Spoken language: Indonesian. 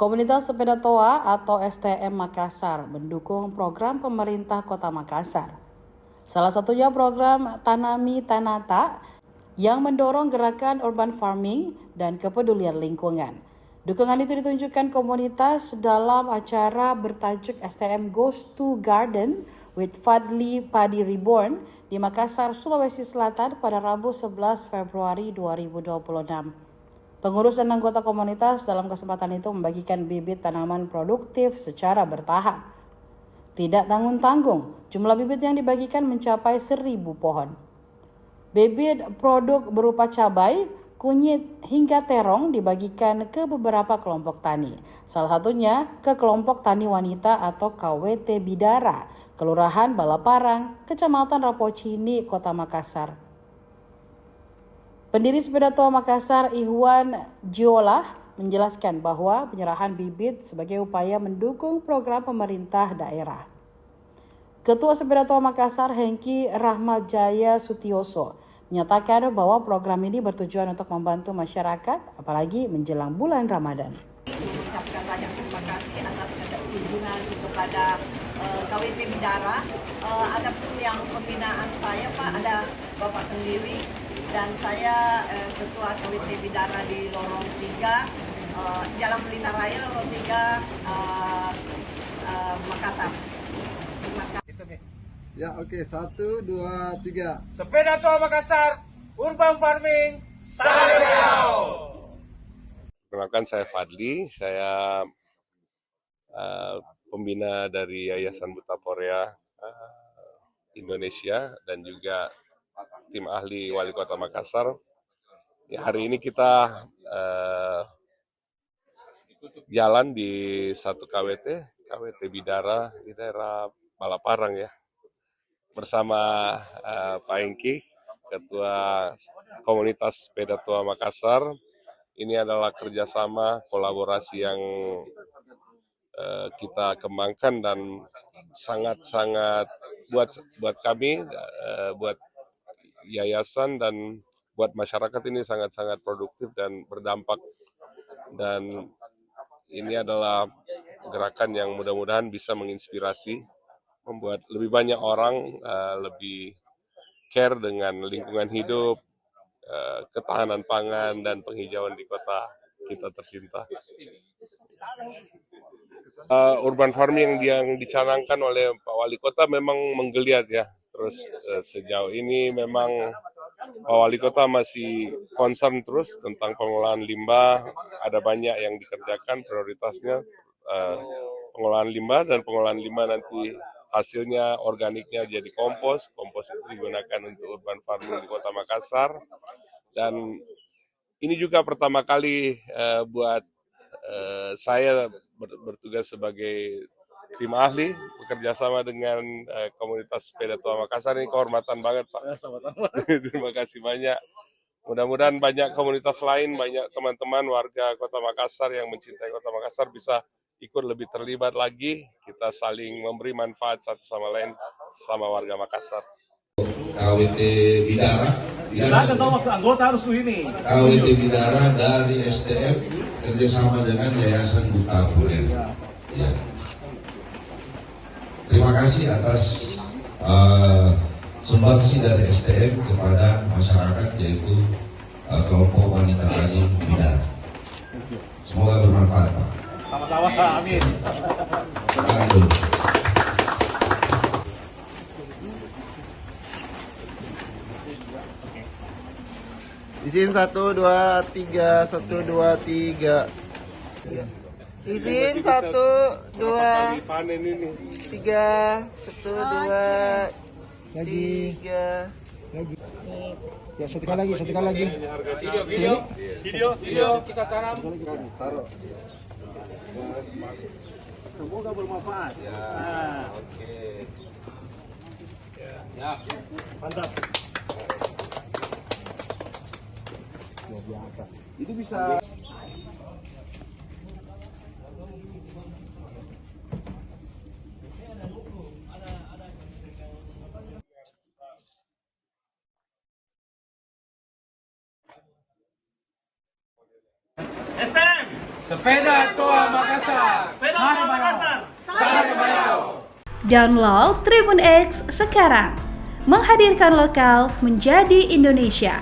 Komunitas Sepeda Toa atau STM Makassar mendukung program pemerintah Kota Makassar. Salah satunya program Tanami Tanata yang mendorong gerakan urban farming dan kepedulian lingkungan. Dukungan itu ditunjukkan komunitas dalam acara bertajuk STM Goes to Garden with Fadli Padi Reborn di Makassar, Sulawesi Selatan pada Rabu 11 Februari 2026. Pengurus dan anggota komunitas dalam kesempatan itu membagikan bibit tanaman produktif secara bertahap. Tidak tanggung-tanggung, jumlah bibit yang dibagikan mencapai 1.000 pohon. Bibit produk berupa cabai, kunyit, hingga terong dibagikan ke beberapa kelompok tani. Salah satunya ke kelompok tani wanita atau KWT Bidara, Kelurahan Balaparang, Kecamatan Rapocini, Kota Makassar. Pendiri Sepeda Toa Makassar, Ihwan Jiolah, menjelaskan bahwa penyerahan bibit sebagai upaya mendukung program pemerintah daerah. Ketua Sepeda Toa Makassar, Hengki Rahmajaya Sutioso, menyatakan bahwa program ini bertujuan untuk membantu masyarakat, apalagi menjelang bulan Ramadan. Mengucapkan banyak terima kasih atas kunjungan kepada KWT Bidara. Ada pun yang pembinaan saya, Pak, ada Bapak sendiri dan saya Ketua KWT Bidara di Lorong 3, Jalan Pelita Raya, Lorong 3, Makassar. Terima kasih. Ya, oke. 1, 2, 3. Sepeda Toa Makassar, Urban Farming, Sarebeau. Perkenalkan, saya Fadli, saya pembina dari Yayasan Buta Porea Indonesia dan juga tim ahli Wali Kota Makassar. Ya, hari ini kita jalan di satu KWT Bidara di daerah Balaparang ya, bersama Pak Hengki, Ketua Komunitas Sepeda Toa Makassar. Ini adalah kerjasama kolaborasi yang kita kembangkan dan sangat-sangat buat kami, buat yayasan dan buat masyarakat ini sangat-sangat produktif dan berdampak. Dan ini adalah gerakan yang mudah-mudahan bisa menginspirasi, membuat lebih banyak orang lebih care dengan lingkungan hidup, ketahanan pangan dan penghijauan di kota kita tercinta. Urban farming yang dicanangkan oleh Pak Wali Kota memang menggeliat ya. Terus sejauh ini memang Pak Wali Kota masih concern terus tentang pengelolaan limbah. Ada banyak yang dikerjakan, prioritasnya pengolahan limbah, dan pengolahan limbah nanti hasilnya organiknya jadi kompos. Kompos itu digunakan untuk urban farming di Kota Makassar. Dan ini juga pertama kali buat saya bertugas sebagai tim ahli bekerja sama dengan komunitas Sepeda Toa Makassar. Ini kehormatan banget, Pak. Sama-sama. Terima kasih banyak. Mudah-mudahan banyak komunitas lain, banyak teman-teman warga Kota Makassar yang mencintai Kota Makassar bisa ikut lebih terlibat lagi. Kita saling memberi manfaat satu sama lain sama warga Makassar. KWT Bidara. Silakan tahu waktu anggota harus ini. KWT Bidara dari STM kerjasama dengan Yayasan Buta Porea. Ya. Terima kasih atas sumbangsi dari STM kepada masyarakat, yaitu kelompok wanita tani Bidara. Semoga bermanfaat, Pak. Sama-sama, amin. Izin 1, 2, 3. 1, 2, 3. Izin 1, 2, 3. 1, 2, 3. Ya, satukan lagi. Video kita tanam. Taruh. Semoga bermanfaat. Ya, oke. Ya, mantap. Luar biasa. Itu bisa. STM. Sepeda Tua Makassar. Sepeda Tua Makassar. Sari Bayau. Download Tribun X sekarang. Menghadirkan lokal menjadi Indonesia.